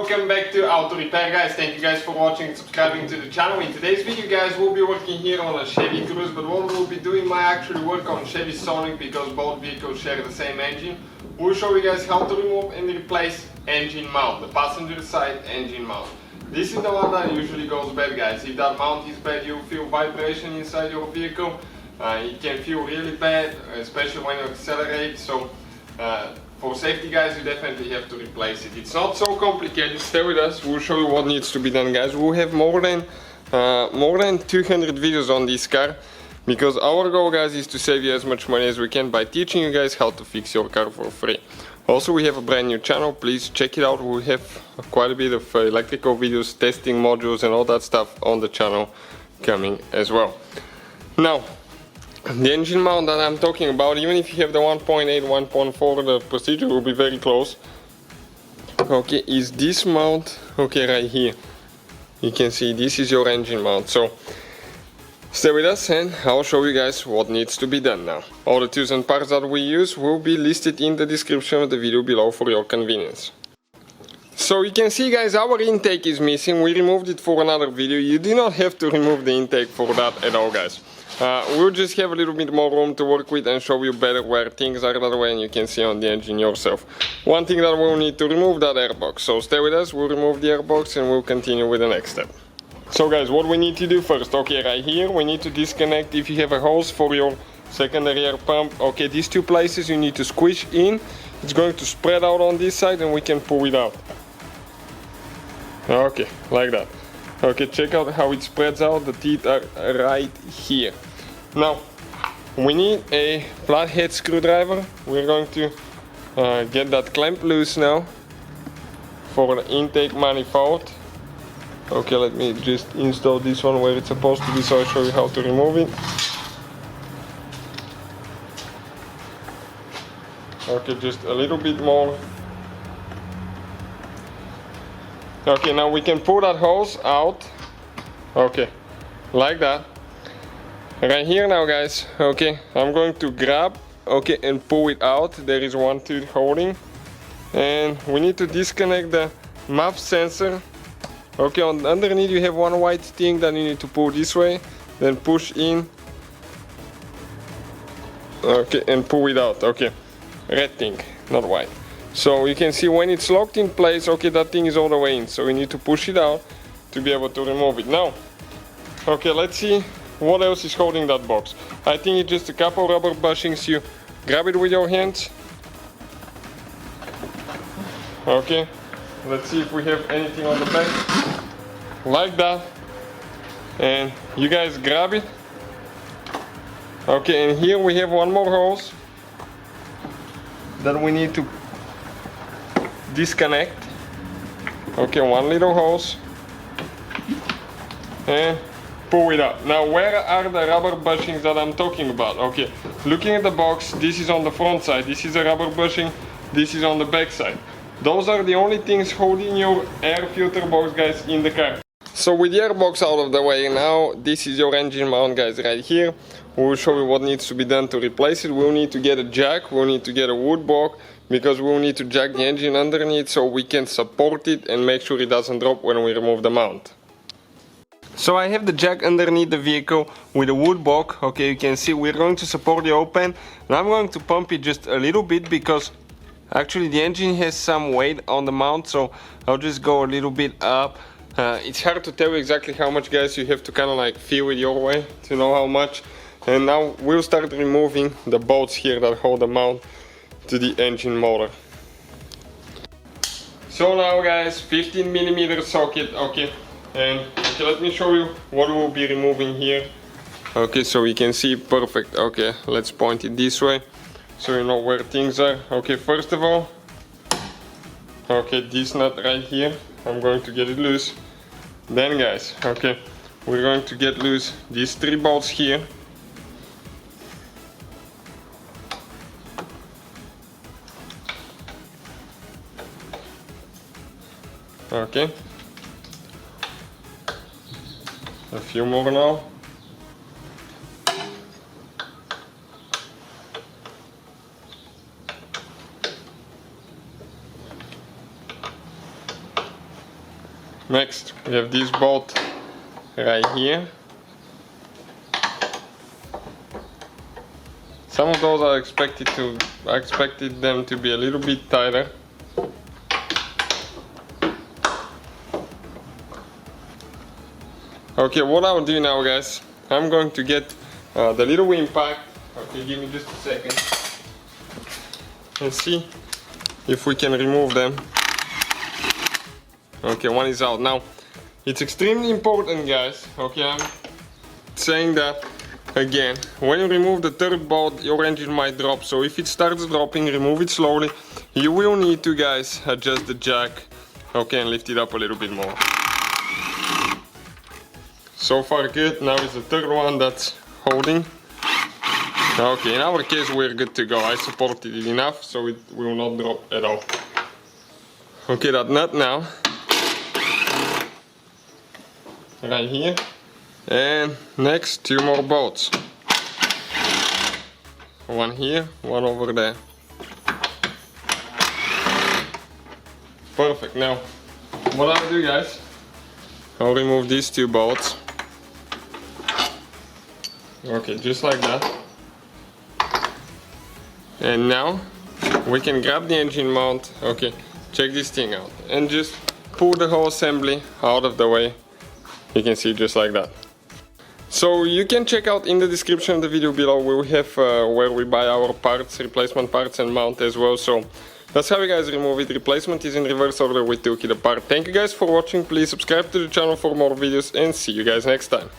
welcome back to Auto Repair, guys. Thank you guys for watching and subscribing to the channel. In today's video, guys, we'll be working here on a Chevy Cruze, but what we'll be doing might actually work on Chevy Sonic because both vehicles share the same engine. We'll show you guys how to remove and replace engine mount, the passenger side engine mount. This is the one that usually goes bad, guys. If that mount is bad, you'll feel vibration inside your vehicle. It can feel really bad, especially when you accelerate. So for safety, guys, you definitely have to replace it. It's not so complicated. Stay with us. We'll show you what needs to be done, guys. We'll have more than 200 videos on this car because our goal, guys, is to save you as much money as we can by teaching you guys how to fix your car for free. Also, we have a brand new channel. Please check it out. We have quite a bit of electrical videos, testing modules and all that stuff on the channel coming as well. Now, the engine mount that I'm talking about, even if you have the 1.8, 1.4, the procedure will be very close. Okay, is this mount, okay, right here. You can see this is your engine mount. So stay with us and I'll show you guys what needs to be done now. All the tools and parts that we use will be listed in the description of the video below for your convenience. So you can see, guys, our intake is missing. We removed it for another video. You do not have to remove the intake for that at all, guys. We'll just have a little bit more room to work with and show you better where things are that way, and you can see on the engine yourself. One thing that we'll need to remove, that airbox. So stay with us, we'll remove the airbox and we'll continue with the next step. So guys, what we need to do first, okay, right here we need to disconnect if you have a hose for your secondary air pump. Okay, these two places you need to squish in. It's going to spread out on this side and we can pull it out. Okay, like that. Okay, check out how it spreads out. The teeth are right here. Now, we need a flathead screwdriver. We're going to get that clamp loose now for the intake manifold. Okay, let me just install this one where it's supposed to be, so I'll show you how to remove it. Okay, just a little bit more. Okay, now we can pull that hose out. Okay, like that. Right here now, guys, okay, I'm going to grab, okay, and pull it out. There is one tooth holding. And we need to disconnect the MAF sensor. Okay, underneath you have one white thing that you need to pull this way. Then push in. Okay, and pull it out. Okay, red thing, not white. So you can see when it's locked in place, okay, that thing is all the way in. So we need to push it out to be able to remove it. Now, okay, let's see what else is holding that box. I think it's just a couple rubber bushings. You grab it with your hands. Okay, let's see if we have anything on the back. Like that. And you guys grab it. Okay, and here we have one more hose that we need to disconnect. Okay, one little hose. And pull it out. Now, where are the rubber bushings that I'm talking about? Okay, looking at the box, this is on the front side, this is a rubber bushing, this is on the back side. Those are the only things holding your air filter box, guys, in the car. So with the air box out of the way, now this is your engine mount, guys, right here. We'll show you what needs to be done to replace it. We'll need to get a jack, we'll need to get a wood block, because we'll need to jack the engine underneath so we can support it and make sure it doesn't drop when we remove the mount. So I have the jack underneath the vehicle with a wood block. Okay, you can see we're going to support the open, and I'm going to pump it just a little bit because actually the engine has some weight on the mount, so I'll just go a little bit up. It's hard to tell you exactly how much, guys. You have to kind of like feel it your way to know how much. And now we'll start removing the bolts here that hold the mount to the engine motor. So now, guys, 15mm socket. Okay. And okay, let me show you what we'll be removing here. Okay, so you can see perfect. Okay, let's point it this way so you know where things are. Okay, first of all, okay, this nut right here, I'm going to get it loose. Then, guys, okay, we're going to get loose these three bolts here. Okay. A few more now. Next, we have this bolt right here. Some of those I expected them to be a little bit tighter. Okay, what I'll do now, guys, I'm going to get the little impact. Okay, give me just a second. And see if we can remove them. Okay, one is out. Now, it's extremely important, guys. Okay, I'm saying that again. When you remove the third bolt, your engine might drop. So if it starts dropping, remove it slowly. You will need to, guys, adjust the jack. Okay, and lift it up a little bit more. So far good. Now is the third one that's holding. Okay, in our case we're good to go. I supported it enough so it will not drop at all. Okay, that nut now. Right here. And next, 2 more bolts. One here, one over there. Perfect. Now, what I'll do, guys, I'll remove these 2 bolts. Okay, just like that. And now we can grab the engine mount. Okay, check this thing out and just pull the whole assembly out of the way. You can see just like that. So you can check out in the description of the video below. We'll have where we buy our parts, replacement parts and mount as well. So that's how you guys remove it. Replacement is in reverse order. We took it apart. Thank you guys for watching. Please subscribe to the channel for more videos and see you guys next time.